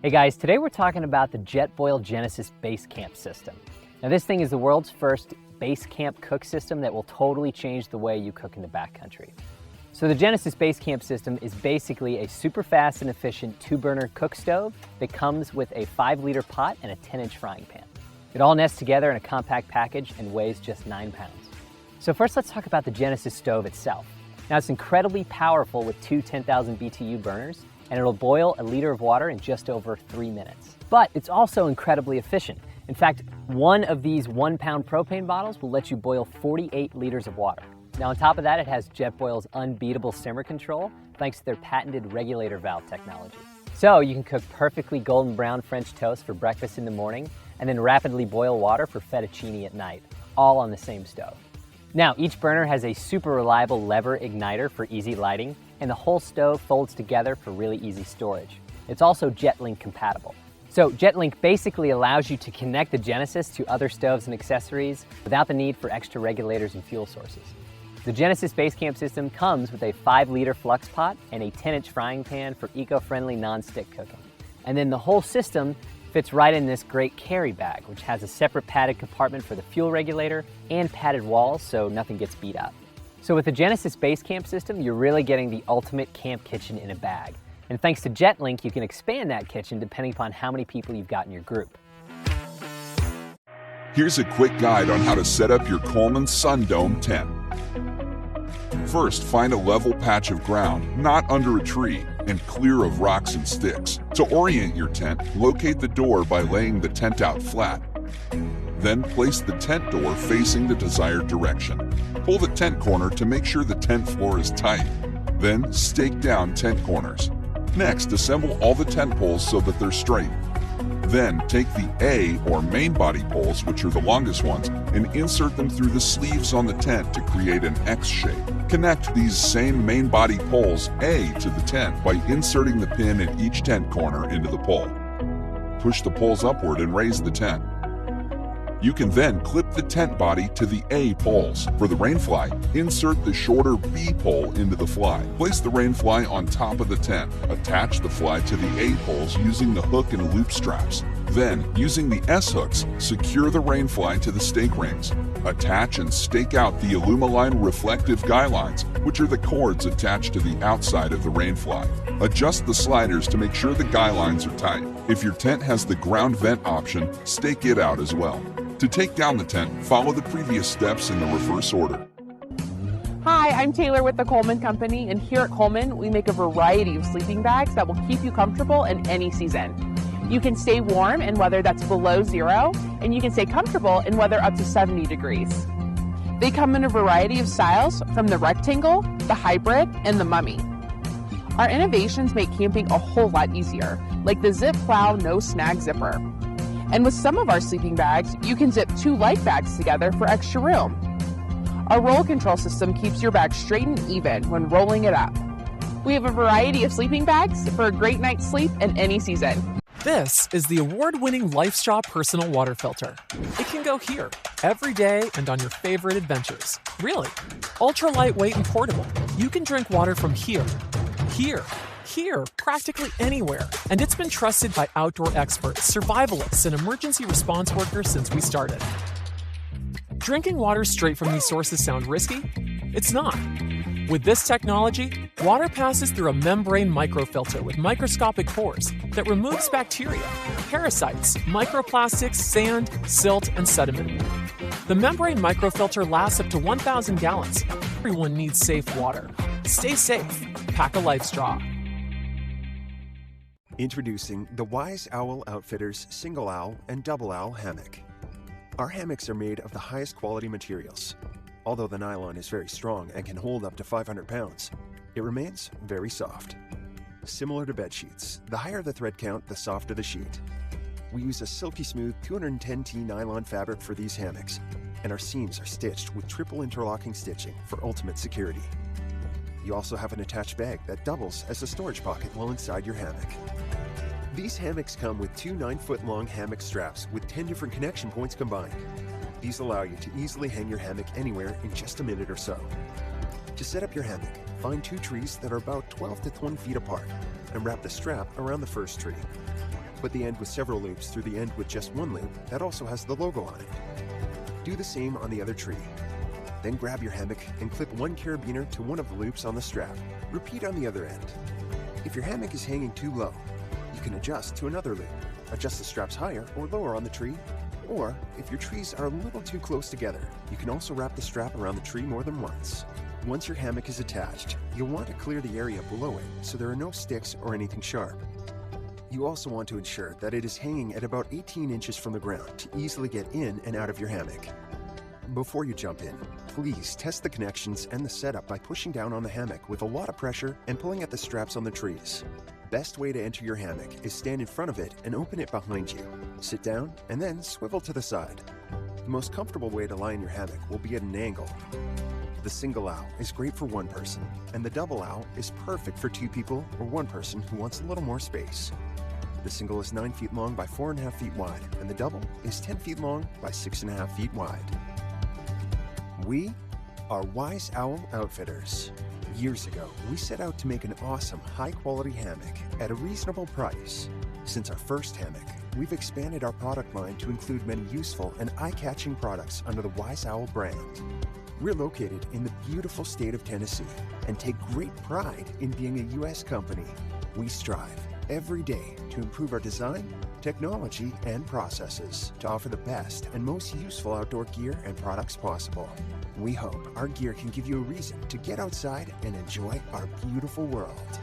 Hey guys, today we're talking about the Jetboil Genesis Basecamp system. Now this thing is the world's first Basecamp cook system that will totally change the way you cook in the backcountry. So the Genesis Basecamp system is basically a super fast and efficient 2-burner cook stove that comes with a 5-liter pot and a 10-inch frying pan. It all nests together in a compact package and weighs just 9 pounds. So first let's talk about the Genesis stove itself. Now it's incredibly powerful with two 10,000 BTU burners, and it'll boil a liter of water in just over 3 minutes. But it's also incredibly efficient. In fact, one of these 1-pound propane bottles will let you boil 48 liters of water. Now on top of that, it has Jetboil's unbeatable simmer control thanks to their patented regulator valve technology. So you can cook perfectly golden brown French toast for breakfast in the morning and then rapidly boil water for fettuccine at night, all on the same stove. Now each burner has a super reliable lever igniter for easy lighting, and the whole stove folds together for really easy storage. It's also JetLink compatible. So JetLink basically allows you to connect the Genesis to other stoves and accessories without the need for extra regulators and fuel sources. The Genesis Basecamp system comes with a 5-liter flux pot and a 10-inch frying pan for eco-friendly non-stick cooking. And then the whole system fits right in this great carry bag, which has a separate padded compartment for the fuel regulator and padded walls so nothing gets beat up. So with the Genesis Basecamp system, you're really getting the ultimate camp kitchen in a bag. And thanks to JetLink, you can expand that kitchen depending upon how many people you've got in your group. Here's a quick guide on how to set up your Coleman Sundome tent. First, find a level patch of ground, not under a tree, and clear of rocks and sticks. To orient your tent, locate the door by laying the tent out flat. Then place the tent door facing the desired direction. Pull the tent corner to make sure the tent floor is tight. Then stake down tent corners. Next, assemble all the tent poles so that they're straight. Then take the A or main body poles, which are the longest ones, and insert them through the sleeves on the tent to create an X shape. Connect these same main body poles A to the tent by inserting the pin in each tent corner into the pole. Push the poles upward and raise the tent. You can then clip the tent body to the A poles. For the rain fly, insert the shorter B pole into the fly. Place the rain fly on top of the tent. Attach the fly to the A poles using the hook and loop straps. Then, using the S hooks, secure the rain fly to the stake rings. Attach and stake out the Alumaline reflective guy lines, which are the cords attached to the outside of the rain fly. Adjust the sliders to make sure the guy lines are tight. If your tent has the ground vent option, stake it out as well. To take down the tent, follow the previous steps in the reverse order. Hi, I'm Taylor with the Coleman Company, and here at Coleman, we make a variety of sleeping bags that will keep you comfortable in any season. You can stay warm in weather that's below 0, and you can stay comfortable in weather up to 70 degrees. They come in a variety of styles, from the rectangle, the hybrid, and the mummy. Our innovations make camping a whole lot easier, like the Zip Plow No Snag Zipper. And with some of our sleeping bags, you can zip 2 light bags together for extra room. Our roll control system keeps your bag straight and even when rolling it up. We have a variety of sleeping bags for a great night's sleep in any season. This is the award-winning LifeStraw personal water filter. It can go here, every day and on your favorite adventures. Really, ultra lightweight and portable. You can drink water from here, practically anywhere. And it's been trusted by outdoor experts, survivalists, and emergency response workers since we started. Drinking water straight from these sources sound risky? It's not. With this technology, water passes through a membrane microfilter with microscopic pores that removes bacteria, parasites, microplastics, sand, silt, and sediment. The membrane microfilter lasts up to 1,000 gallons. Everyone needs safe water. Stay safe. Pack a LifeStraw. Introducing the Wise Owl Outfitters Single Owl and Double Owl Hammock. Our hammocks are made of the highest quality materials. Although the nylon is very strong and can hold up to 500 pounds, it remains very soft. Similar to bed sheets, the higher the thread count, the softer the sheet. We use a silky smooth 210T nylon fabric for these hammocks, and our seams are stitched with triple interlocking stitching for ultimate security. You also have an attached bag that doubles as a storage pocket while inside your hammock. These hammocks come with 2 9-foot-long hammock straps with 10 different connection points combined. These allow you to easily hang your hammock anywhere in just a minute or so. To set up your hammock, find 2 trees that are about 12 to 20 feet apart and wrap the strap around the first tree. put the end with several loops through the end with just one loop that also has the logo on it. Do the same on the other tree. Then grab your hammock and clip one carabiner to one of the loops on the strap. Repeat on the other end. If your hammock is hanging too low, you can adjust to another loop. Adjust the straps higher or lower on the tree. Or, if your trees are a little too close together, you can also wrap the strap around the tree more than once. Once your hammock is attached, you'll want to clear the area below it so there are no sticks or anything sharp. You also want to ensure that it is hanging at about 18 inches from the ground to easily get in and out of your hammock. Before you jump in, please test the connections and the setup by pushing down on the hammock with a lot of pressure and pulling at the straps on the trees. Best way to enter your hammock is stand in front of it and open it behind you. Sit down and then swivel to the side. The most comfortable way to lie in your hammock will be at an angle. The single owl is great for one person, and the double owl is perfect for two people or one person who wants a little more space. The single is 9 feet long by 4.5 feet wide, and the double is 10 feet long by 6.5 feet wide. We are Wise Owl Outfitters. Years ago, we set out to make an awesome, high-quality hammock at a reasonable price. Since our first hammock, we've expanded our product line to include many useful and eye-catching products under the Wise Owl brand. We're located in the beautiful state of Tennessee and take great pride in being a U.S. company. We strive every day to improve our design, technology, and processes to offer the best and most useful outdoor gear and products possible. We hope our gear can give you a reason to get outside and enjoy our beautiful world.